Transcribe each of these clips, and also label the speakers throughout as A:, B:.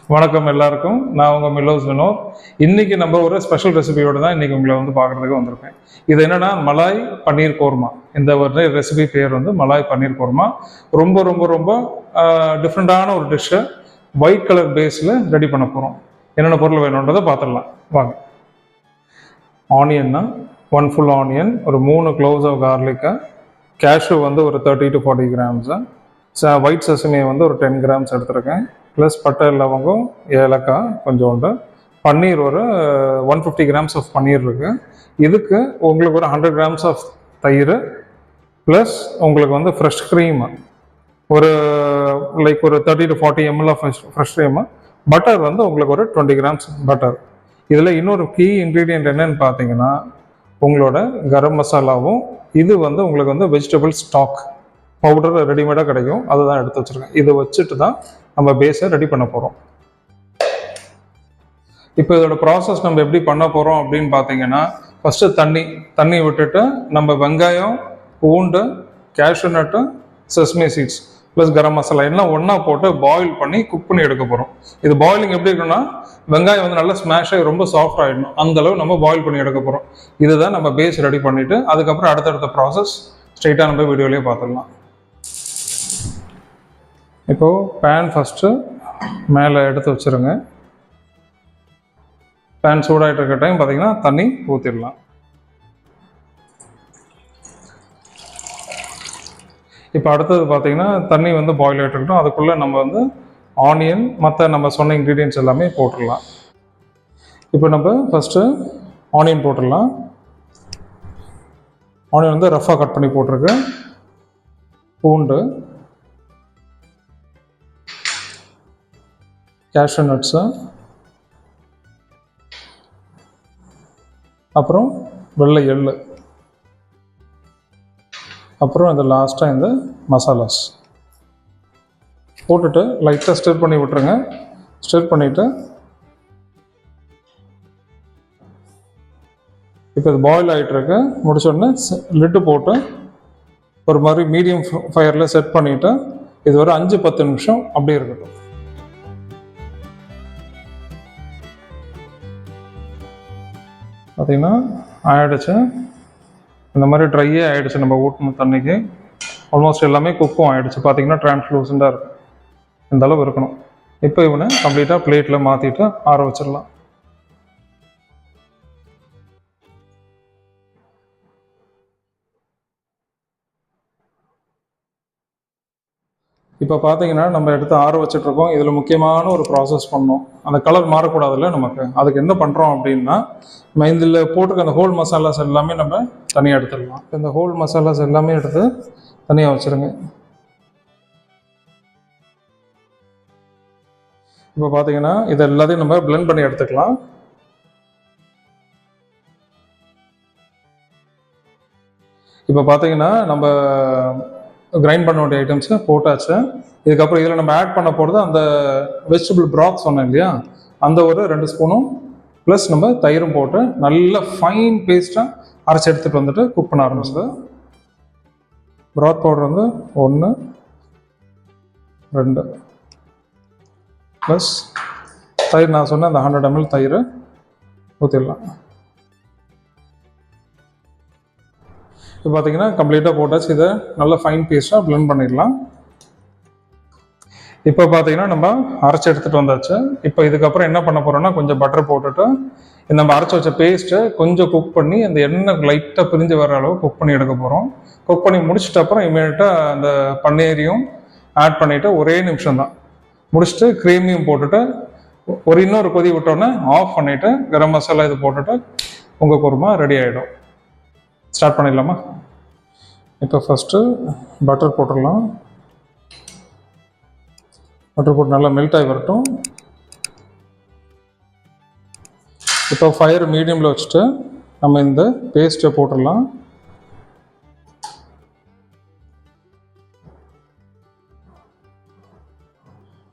A: வணக்கம் எல்லாருக்கும். நான் உங்கள் மிலோஸ் வினோத். இன்னைக்கு நம்ம ஒரு ஸ்பெஷல் ரெசிபியோடு தான் இன்னைக்கு உங்களை பார்க்குறதுக்கு வந்திருக்கேன். இது என்னன்னா மலாய் பன்னீர் கோர்மா. இந்த ஒரு ரெசிபி பேர் மலாய் பன்னீர் கோர்மா. ரொம்ப ரொம்ப ரொம்ப டிஃப்ரெண்ட்டான ஒரு டிஷ்ஷை ஒயிட் கலர் பேஸில் ரெடி பண்ண போகிறோம். என்னென்ன பொருள் வேணுன்றதை பார்த்துடலாம் வாங்க. ஆனியன்னா 1 ஃபுல் ஆனியன், ஒரு 3 க்ளோவ்ஸ் ஆஃப் கார்லிக்கை, கேஷ்யூ ஒரு 30 to 40 கிராம்ஸு, ஒயிட் செசமி ஒரு 10 கிராம்ஸ் எடுத்துருக்கேன், ப்ளஸ் பட்டை லவங்கம், ஏலக்காய் கொஞ்சோண்டு, பன்னீர் ஒரு 150 கிராம்ஸ் ஆஃப் பன்னீர் இருக்குது. இதுக்கு உங்களுக்கு ஒரு 100 கிராம்ஸ் ஆஃப் தயிர், ப்ளஸ் உங்களுக்கு ஃப்ரெஷ் க்ரீம் ஒரு ஒரு 30 to 40 ml of fresh cream, butter உங்களுக்கு ஒரு 20 கிராம்ஸ் பட்டர். இதில் இன்னொரு கீ இன்க்ரீடியன்ட் என்னன்னு பார்த்தீங்கன்னா உங்களோட கரம் மசாலாவும், இது உங்களுக்கு வெஜிடபிள் ஸ்டாக் பவுடர் ரெடிமேடாக கிடைக்கும், அதுதான் எடுத்து வச்சுருக்கேன். இதை வச்சுட்டு தான் நம்ம பேஸை ரெடி பண்ண போகிறோம். இப்போ இதோட ப்ராசஸ் நம்ம எப்படி பண்ண போகிறோம் அப்படின்னு பார்த்தீங்கன்னா, ஃபஸ்ட்டு தண்ணி விட்டுட்டு நம்ம வெங்காயம், பூண்டு, கேஷ்யூ நட்டு, sesame seeds plus garam masala எல்லாம் ஒன்றா போட்டு பாயில் பண்ணி குக் பண்ணி எடுக்க போகிறோம். இது பாயிலிங் எப்படி இருக்குன்னா, வெங்காயம் நல்லா ஸ்மாஷ் ஆகி ரொம்ப சாஃப்ட் ஆகிடணும், அந்தளவு நம்ம பாயில் பண்ணி எடுக்க போகிறோம். இதுதான் நம்ம பேஸ் ரெடி பண்ணிவிட்டு அதுக்கப்புறம் அடுத்தடுத்த ப்ராசஸ் ஸ்ட்ரெயிட்டாக நம்ம வீடியோலேயே பார்த்துடலாம். இப்போது பேன் ஃபஸ்ட்டு மேலே எடுத்து வச்சுருங்க. பேன் சூடாகிட்டு இருக்க டைம் பார்த்தீங்கன்னா தண்ணி ஊற்றிடலாம். இப்போ அடுத்தது பார்த்தீங்கன்னா தண்ணி பாயில் ஆகிட்டு இருக்கட்டும். அதுக்குள்ளே நம்ம ஆனியன் மற்ற நம்ம சொன்ன இன்க்ரீடியன்ட்ஸ் எல்லாமே போட்டுடலாம். இப்போ நம்ம ஃபஸ்ட்டு ஆனியன் போட்டுடலாம். ஆனியன் ரஃப்பாக கட் பண்ணி போட்டிருக்கு. பூண்டு, கேஷ்யூ நட்ஸு, அப்புறம் வெள்ளை எள்ளு, அப்புறம் இந்த லாஸ்ட்டாக இந்த மசாலாஸ் போட்டுட்டு லைட்டாக ஸ்டிர் பண்ணி விட்டுருங்க. ஸ்டிர் பண்ணிவிட்டு இப்போ இது பாயில் ஆகிட்டுருக்கு. முடிச்சோடனே லிட்டு போட்டு ஒரு மாதிரி மீடியம் ஃபயரில் செட் பண்ணிவிட்டு இது ஒரு 5-10 நிமிஷம் அப்படியே இருக்கட்டும். பார்த்திங்கன்னா ஆகிடுச்சு, இந்த மாதிரி ட்ரையே ஆகிடுச்சு. நம்ம ஊட்டின தண்ணிக்கு ஆல்மோஸ்ட் எல்லாமே குக்கும் ஆகிடுச்சு. பார்த்திங்கன்னா டிரான்ஸ்லூசண்டாக இருக்கும், இந்த அளவு இருக்கணும். இப்போ இவனை கம்ப்ளீட்டாக பிளேட்டில் மாற்றிட்டு ஆற வச்சிடலாம். இப்போ பார்த்தீங்கன்னா நம்ம எடுத்து ஆற வச்சுட்ருக்கோம். இதில் முக்கியமான ஒரு ப்ராசஸ் பண்ணோம். அந்த கலர் மாறக்கூடாதுல்ல நமக்கு. அதுக்கு என்ன பண்ணுறோம் அப்படின்னா, நம்ம இதில் போட்டிருக்க அந்த ஹோல் மசாலாஸ் எல்லாமே நம்ம தனியாக எடுத்துடலாம். இந்த ஹோல் மசாலாஸ் எல்லாமே எடுத்து தனியாக வச்சுருங்க. இப்போ பார்த்தீங்கன்னா இது எல்லாத்தையும் நம்ம பிளெண்ட் பண்ணி எடுத்துக்கலாம். இப்போ பார்த்தீங்கன்னா நம்ம கிரைண்ட் பண்ண வேண்டிய ஐட்டம்ஸை போட்டாச்சு. இதுக்கப்புறம் இதில் நம்ம ஆட் பண்ண போகிறது அந்த வெஜிடபிள் ப்ராத் சொன்னேன் இல்லையா, அந்த ஒரு 2 ஸ்பூனும் ப்ளஸ் நம்ம தயிரும் போட்டு நல்ல ஃபைன் பேஸ்ட்டாக அரைச்சி எடுத்துகிட்டு வந்துட்டு குக் பண்ண ஆரம்பிச்சது. ப்ராத் பவுடர் 1, 2 ப்ளஸ் தயிர், நான் சொன்னேன் அந்த 100 ml தயிர் ஊற்றிடலாம். இப்போ பார்த்தீங்கன்னா கம்ப்ளீட்டாக போட்டாச்சு. இதை நல்லா ஃபைன் பேஸ்ட்டாக பிளெண்ட் பண்ணிடலாம். இப்போ பார்த்தீங்கன்னா நம்ம அரைச்சி எடுத்துகிட்டு வந்தாச்சு. இப்போ இதுக்கப்புறம் என்ன பண்ண போகிறோம்னா, கொஞ்சம் பட்டர் போட்டுட்டு நம்ம அரைச்சி வச்ச பேஸ்ட்டை கொஞ்சம் குக் பண்ணி அந்த எண்ணெய் லைட்டாக பிரிஞ்சு வர அளவு குக் பண்ணி எடுக்க போகிறோம். குக் பண்ணி முடிச்சிட்ட அப்புறம் இமீடியட்டாக அந்த பன்னீரையும் ஆட் பண்ணிவிட்டு ஒரே நிமிஷம் தான் முடிச்சுட்டு க்ரீமையும் போட்டுட்டு இன்னொரு கொதி விட்டோன்னே ஆஃப் பண்ணிவிட்டு கரம் மசாலா இது போட்டுட்டு உங்கள் குருமா ரெடி ஆகிடும். ஸ்டார்ட் பண்ணிடலாமா? இப்போ ஃபஸ்ட்டு பட்டர் போட்டுடலாம். பட்டர் போட்டு நல்லா மெல்ட் ஆகி வரட்டும். இப்போ ஃபயர் மீடியமில் வச்சுட்டு நம்ம இந்த பேஸ்ட்டை போட்டுடலாம்.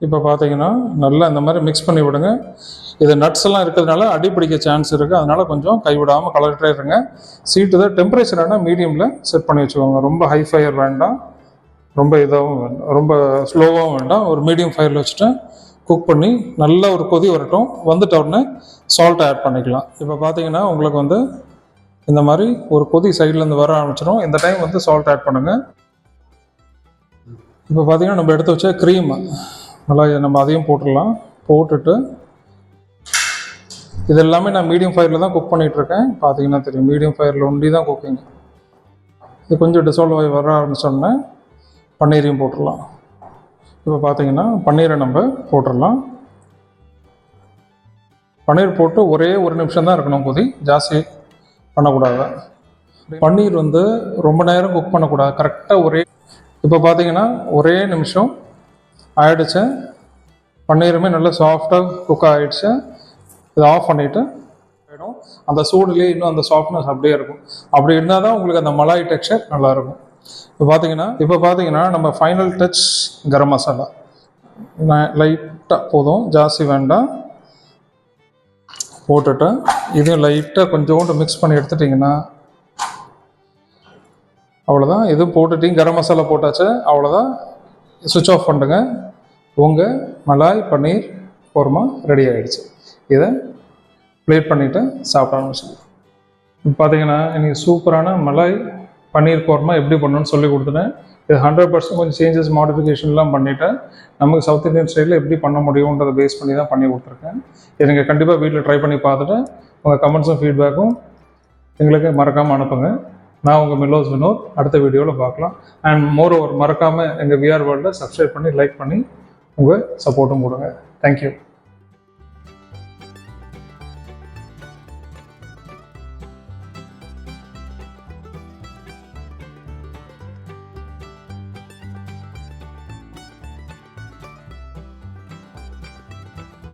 A: இப்போ பார்த்தீங்கன்னா நல்லா இந்த மாதிரி மிக்ஸ் பண்ணி விடுங்க. இது நட்ஸ் எல்லாம் இருக்கிறதுனால அடி பிடிக்க சான்ஸ் இருக்குது, அதனால் கொஞ்சம் கைவிடாமல் கலர்ட்டே இருங்க. சீட்டு தான் டெம்பரேச்சர் ஆனால் மீடியமில் செட் பண்ணி வச்சுக்கோங்க. ரொம்ப ஹை ஃபயர் வேண்டாம், ரொம்ப இதாகவும் வேண்டாம், ரொம்ப ஸ்லோவாகவும் வேண்டாம். ஒரு மீடியம் ஃபயரில் வச்சுட்டு குக் பண்ணி நல்ல ஒரு கொதி வரட்டும். வந்துட்ட உடனே சால்ட் ஆட் பண்ணிக்கலாம். இப்போ பார்த்தீங்கன்னா உங்களுக்கு வந்து இந்த மாதிரி ஒரு கொதி சைட்லேருந்து வர ஆரம்பிச்சிடும். இந்த டைம் வந்து சால்ட் ஆட் பண்ணுங்கள். இப்போ பார்த்தீங்கன்னா நம்ம எடுத்து வச்ச க்ரீம் நல்லா நம்ம அதையும் போட்டுடலாம். போட்டுட்டு இது எல்லாமே நான் மீடியம் ஃபயரில் தான் குக் பண்ணிகிட்ருக்கேன். பார்த்தீங்கன்னா தெரியும், மீடியம் ஃபயரில் ஒண்டி தான் குக்கிங். இது கொஞ்சம் டிசால்வ் ஆகி வர ஆரம்பிச்சோடனே பன்னீரையும் போட்டுடலாம். இப்போ பார்த்தீங்கன்னா பன்னீரை நம்ம போட்டுடலாம். பன்னீர் போட்டு ஒரே ஒரு நிமிஷம் தான் இருக்கணும் கொதி, ஜாஸ்தி பண்ணக்கூடாது. பன்னீர் வந்து ரொம்ப நேரம் குக் பண்ணக்கூடாது, கரெக்டாக இப்போ பார்த்தீங்கன்னா ஒரே நிமிஷம் ஆயிடுச்சு. பன்னீருமே நல்லா சாஃப்டாக குக் ஆகிடுச்சு. இதை ஆஃப் பண்ணிவிட்டு ஆகிடும். அந்த சூடுலேயே இன்னும் அந்த சாஃப்ட்னஸ் அப்படியே இருக்கும். அப்படி இருந்தால் தான் உங்களுக்கு அந்த மலாய் டெக்ஸ்சர் நல்லாயிருக்கும். இப்போ பார்த்தீங்கன்னா நம்ம ஃபைனல் டச் கரம் மசாலா லைட்டாக போதும், ஜாஸ்தி வேண்டாம். போட்டுட்டு இதையும் லைட்டாக கொஞ்சோண்டு மிக்ஸ் பண்ணி எடுத்துட்டிங்கன்னா அவ்வளோதான். இதுவும் போட்டுட்டிங்க, கரம் மசாலா போட்டாச்சு, அவ்வளோதான். சுவிட்ச் ஆஃப் பண்ணுங்க. உங்கள் மலாய் பன்னீர் கோர்மா ரெடி ஆகிடுச்சு. இதை பிளேட் பண்ணிவிட்டு சாப்பிட ஆரம்பிச்சிடலாம். இப்போ பார்த்தீங்கன்னா இன்றைக்கி சூப்பரான மலாய் பன்னீர் கோர்மா எப்படி பண்ணணும்னு சொல்லி கொடுத்துட்டேன். இது 100% கொஞ்சம் சேஞ்சஸ் மாடிஃபிகேஷன்லாம் பண்ணிவிட்டேன். நமக்கு சவுத் இந்தியன் ஸ்டைலில் எப்படி பண்ண முடியுன்றதை பேஸ் பண்ணி தான் பண்ணி கொடுத்துருக்கேன். இது நீங்கள் கண்டிப்பாக வீட்டில் ட்ரை பண்ணி பார்த்துட்டு உங்கள் கமெண்ட்ஸும் ஃபீட்பேக்கும் எங்களுக்கு மறக்காமல் அனுப்புங்க. நான் உங்கள் மில்லோஸ் வினோத். அடுத்த வீடியோவில் பார்க்கலாம். அண்ட் மோர் ஓவர் மறக்காமல் எங்கள் விஆர் வேர்ல்டில் சப்ஸ்கிரைப் பண்ணி லைக் பண்ணி உங்கள் சப்போர்ட்டும் கொடுங்க. தேங்க்யூ.